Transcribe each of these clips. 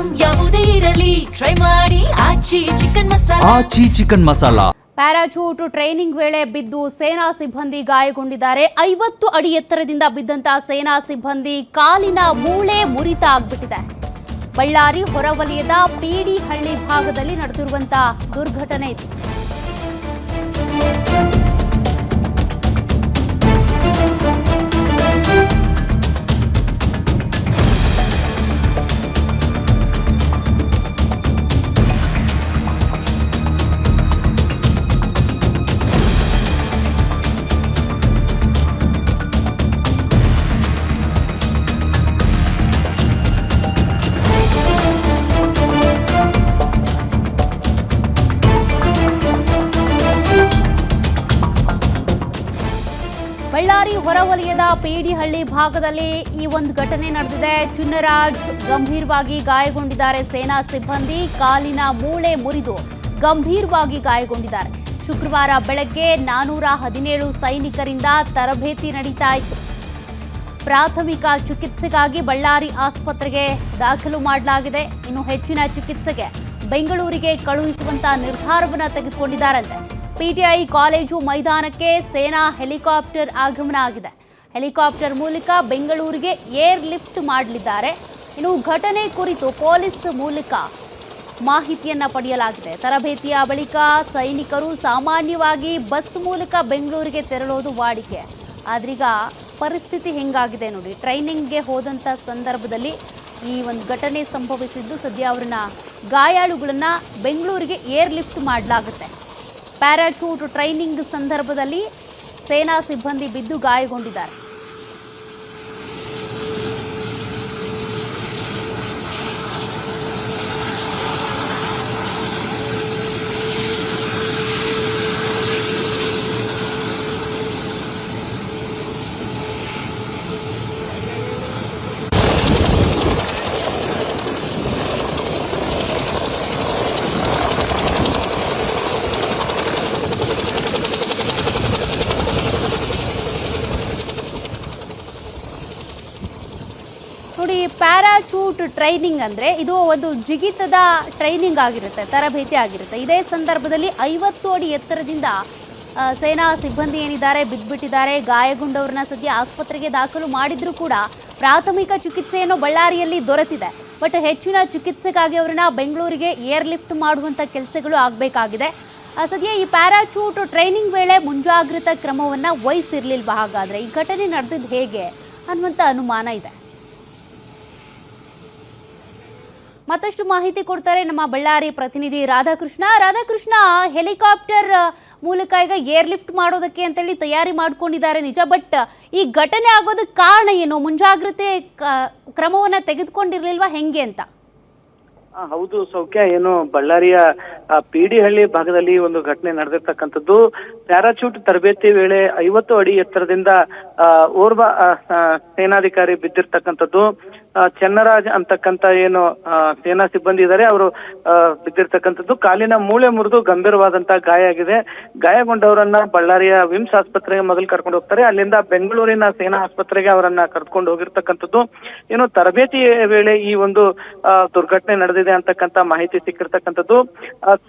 Item ಯಾವುದೇ ಇರಲಿ try ಮಾಡಿ ಆಚಿ ಚಿಕನ್ ಮಸಾಲಾ. ಪ್ಯಾರಾಚೂಟ್ ಟ್ರೈನಿಂಗ್ ವೇಳೆ ಬಿದ್ದು ಸೇನಾ ಸಿಬ್ಬಂದಿ ಗಾಯಗೊಂಡಿದ್ದಾರೆ. 50 ಅಡಿ ಎತ್ತರದಿಂದ ಬಿದ್ದಂತ ಸೇನಾ ಸಿಬ್ಬಂದಿ ಕಾಲಿನ ಮೂಳೆ ಮುರಿತ ಆಗ್ಬಿಟ್ಟಿದೆ. ಬಳ್ಳಾರಿ ಹೊರವಲಯದ ಪಿಡಿಹಳ್ಳಿ ಭಾಗದಲ್ಲಿ ನಡೆದಿರುವಂತಹ ದುರ್ಘಟನೆ ಇದು. ಬಳ್ಳಾರಿ ಹೊರವಲಯದ ಪಿಡಿಹಳ್ಳಿ ಭಾಗದಲ್ಲಿ ಈ ಒಂದು ಘಟನೆ ನಡೆದಿದೆ. ಚಿನ್ನರಾಜ್ ಗಂಭೀರವಾಗಿ ಗಾಯಗೊಂಡಿದ್ದಾರೆ. ಸೇನಾ ಸಿಬ್ಬಂದಿ ಕಾಲಿನ ಮೂಳೆ ಮುರಿದು ಗಂಭೀರವಾಗಿ ಗಾಯಗೊಂಡಿದ್ದಾರೆ. ಶುಕ್ರವಾರ ಬೆಳಗ್ಗೆ 417 ಸೈನಿಕರಿಂದ ತರಬೇತಿ ನಡೀತಾ ಇತ್ತು. ಪ್ರಾಥಮಿಕ ಚಿಕಿತ್ಸೆಗಾಗಿ ಬಳ್ಳಾರಿ ಆಸ್ಪತ್ರೆಗೆ ದಾಖಲು ಮಾಡಲಾಗಿದೆ. ಇನ್ನು ಹೆಚ್ಚಿನ ಚಿಕಿತ್ಸೆಗೆ ಬೆಂಗಳೂರಿಗೆ ಕಳುಹಿಸುವಂತ ನಿರ್ಧಾರವನ್ನು ತೆಗೆದುಕೊಂಡಿದ್ದಾರಂತೆ. ಪಿಟಿಐ ಕಾಲೇಜು ಮೈದಾನಕ್ಕೆ ಸೇನಾ ಹೆಲಿಕಾಪ್ಟರ್ ಆಗಮನ ಆಗಿದೆ. ಹೆಲಿಕಾಪ್ಟರ್ ಮೂಲಕ ಬೆಂಗಳೂರಿಗೆ ಏರ್ ಲಿಫ್ಟ್ ಮಾಡಲಿದ್ದಾರೆ. ಇನ್ನು ಘಟನೆ ಕುರಿತು ಪೊಲೀಸ್ ಮೂಲಕ ಮಾಹಿತಿಯನ್ನು ಪಡೆಯಲಾಗಿದೆ. ತರಬೇತಿಯ ಬಳಿಕ ಸೈನಿಕರು ಸಾಮಾನ್ಯವಾಗಿ ಬಸ್ ಮೂಲಕ ಬೆಂಗಳೂರಿಗೆ ತೆರಳೋದು ವಾಡಿಕೆ. ಆದ್ರೀಗ ಪರಿಸ್ಥಿತಿ ಹೆಂಗಾಗಿದೆ ನೋಡಿ. ಟ್ರೈನಿಂಗ್ಗೆ ಹೋದಂಥ ಸಂದರ್ಭದಲ್ಲಿ ಈ ಒಂದು ಘಟನೆ ಸಂಭವಿಸಿದ್ದು. ಸದ್ಯ ಅವರನ್ನ ಗಾಯಾಳುಗಳನ್ನ ಬೆಂಗಳೂರಿಗೆ ಏರ್ ಲಿಫ್ಟ್ ಮಾಡಲಾಗುತ್ತೆ. ಪ್ಯಾರಾಚೂಟ್ ಟ್ರೈನಿಂಗ್ ಸಂದರ್ಭದಲ್ಲಿ ಸೇನಾ ಸಿಬ್ಬಂದಿ ಬಿದ್ದು ಗಾಯಗೊಂಡಿದ್ದಾರೆ. ನೋಡಿ, ಪ್ಯಾರಾಚೂಟ್ ಟ್ರೈನಿಂಗ್ ಅಂದರೆ ಇದು ಒಂದು ಜಿಗಿತದ ಟ್ರೈನಿಂಗ್ ಆಗಿರುತ್ತೆ, ತರಬೇತಿ ಆಗಿರುತ್ತೆ. ಇದೇ ಸಂದರ್ಭದಲ್ಲಿ 50 ಅಡಿ ಎತ್ತರದಿಂದ ಸೇನಾ ಸಿಬ್ಬಂದಿ ಏನಿದ್ದಾರೆ ಬಿದ್ದುಬಿಟ್ಟಿದ್ದಾರೆ. ಗಾಯಗೊಂಡವ್ರನ್ನ ಸದ್ಯ ಆಸ್ಪತ್ರೆಗೆ ದಾಖಲು ಮಾಡಿದ್ರೂ ಕೂಡ ಪ್ರಾಥಮಿಕ ಚಿಕಿತ್ಸೆಯನ್ನು ಬಳ್ಳಾರಿಯಲ್ಲಿ ದೊರೆತಿದೆ. ಬಟ್ ಹೆಚ್ಚಿನ ಚಿಕಿತ್ಸೆಗಾಗಿ ಅವರನ್ನ ಬೆಂಗಳೂರಿಗೆ ಏರ್ ಲಿಫ್ಟ್ ಮಾಡುವಂಥ ಕೆಲಸಗಳು ಆಗಬೇಕಾಗಿದೆ. ಸದ್ಯ ಈ ಪ್ಯಾರಾಚೂಟ್ ಟ್ರೈನಿಂಗ್ ವೇಳೆ ಮುಂಜಾಗ್ರತಾ ಕ್ರಮವನ್ನು ವಹಿಸಿರಲಿಲ್ವಾ? ಹಾಗಾದರೆ ಈ ಘಟನೆ ನಡೆದಿದ್ದು ಹೇಗೆ ಅನ್ನುವಂಥ ಅನುಮಾನ ಇದೆ. ಮತ್ತಷ್ಟು ಮಾಹಿತಿ ಕೊಡ್ತಾರೆ ನಮ್ಮ ಬಳ್ಳಾರಿ ಪ್ರತಿನಿಧಿ ರಾಧಾಕೃಷ್ಣ. ಹೆಲಿಕಾಪ್ಟರ್ ಮೂಲಕ ಈಗ ಏರ್ ಲಿಫ್ಟ್ ಮಾಡೋದಕ್ಕೆ ಅಂತೇಳಿ ತಯಾರಿ ಮಾಡ್ಕೊಂಡಿದ್ದಾರೆ ನಿಜ, ಬಟ್ ಈ ಘಟನೆ ಆಗೋದಕ್ಕೆ ಕಾರಣ ಏನು? ಮುಂಜಾಗ್ರತೆ ಕ್ರಮವನ್ನ ತೆಗೆದುಕೊಂಡಿರ್ಲಿಲ್ವಾ ಹೆಂಗೆ ಅಂತ? ಹೌದು ಸೌಖ್ಯ, ಏನು ಬಳ್ಳಾರಿಯ ಪಿಡಿಹಳ್ಳಿ ಭಾಗದಲ್ಲಿ ಒಂದು ಘಟನೆ ನಡೆದಿರ್ತಕ್ಕಂಥದ್ದು. ಪ್ಯಾರಾಚೂಟ್ ತರಬೇತಿ ವೇಳೆ 50 ಅಡಿ ಎತ್ತರದಿಂದ ಓರ್ವ ಸೇನಾಧಿಕಾರಿ ಬಿದ್ದಿರ್ತಕ್ಕಂಥದ್ದು. ಚೆನ್ನರಾಜ್ ಅಂತಕ್ಕಂಥ ಏನು ಸೇನಾ ಸಿಬ್ಬಂದಿ ಇದ್ದಾರೆ, ಅವರು ಬಿದ್ದಿರ್ತಕ್ಕಂಥದ್ದು. ಕಾಲಿನ ಮೂಳೆ ಮುರಿದು ಗಂಭೀರವಾದಂತಹ ಗಾಯ ಆಗಿದೆ. ಗಾಯಗೊಂಡವರನ್ನ ಬಳ್ಳಾರಿಯ ವಿಮ್ಸ್ ಆಸ್ಪತ್ರೆಗೆ ಮೊದಲು ಕರ್ಕೊಂಡು ಹೋಗ್ತಾರೆ. ಅಲ್ಲಿಂದ ಬೆಂಗಳೂರಿನ ಸೇನಾ ಆಸ್ಪತ್ರೆಗೆ ಅವರನ್ನ ಕರ್ಕೊಂಡು ಹೋಗಿರ್ತಕ್ಕಂಥದ್ದು. ಏನು ತರಬೇತಿ ವೇಳೆ ಈ ಒಂದು ದುರ್ಘಟನೆ ನಡೆದಿದೆ ಅಂತಕ್ಕಂಥ ಮಾಹಿತಿ ಸಿಕ್ಕಿರ್ತಕ್ಕಂಥದ್ದು.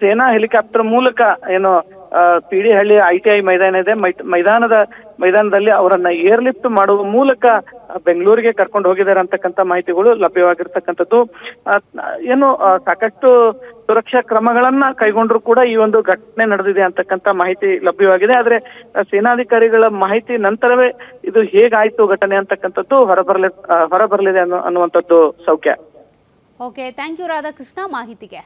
ಸೇನಾ ಹೆಲಿಕಾಪ್ಟರ್ ಮೂಲಕ ಏನು ಪಿಡಿಹಳ್ಳಿ ITI ಮೈದಾನ ಇದೆ, ಮೈದಾನದಲ್ಲಿ ಅವರನ್ನ ಏರ್ ಲಿಫ್ಟ್ ಮಾಡುವ ಮೂಲಕ ಬೆಂಗಳೂರಿಗೆ ಕರ್ಕೊಂಡು ಹೋಗಿದ್ದಾರೆ ಅಂತಕ್ಕಂಥ ಮಾಹಿತಿಗಳು ಲಭ್ಯವಾಗಿರ್ತಕ್ಕಂಥದ್ದು. ಏನು ಸಾಕಷ್ಟು ಸುರಕ್ಷಾ ಕ್ರಮಗಳನ್ನ ಕೈಗೊಂಡ್ರು ಕೂಡ ಈ ಒಂದು ಘಟನೆ ನಡೆದಿದೆ ಅಂತಕ್ಕಂಥ ಮಾಹಿತಿ ಲಭ್ಯವಾಗಿದೆ. ಆದ್ರೆ ಸೇನಾಧಿಕಾರಿಗಳ ಮಾಹಿತಿ ನಂತರವೇ ಇದು ಹೇಗಾಯ್ತು ಘಟನೆ ಅಂತಕ್ಕಂಥದ್ದು ಹೊರಬರಲಿದೆ ಅನ್ನುವಂಥದ್ದು ಸೌಖ್ಯ. ಓಕೆ, ಥ್ಯಾಂಕ್ ಯು ರಾಧಾಕೃಷ್ಣ ಮಾಹಿತಿಗೆ.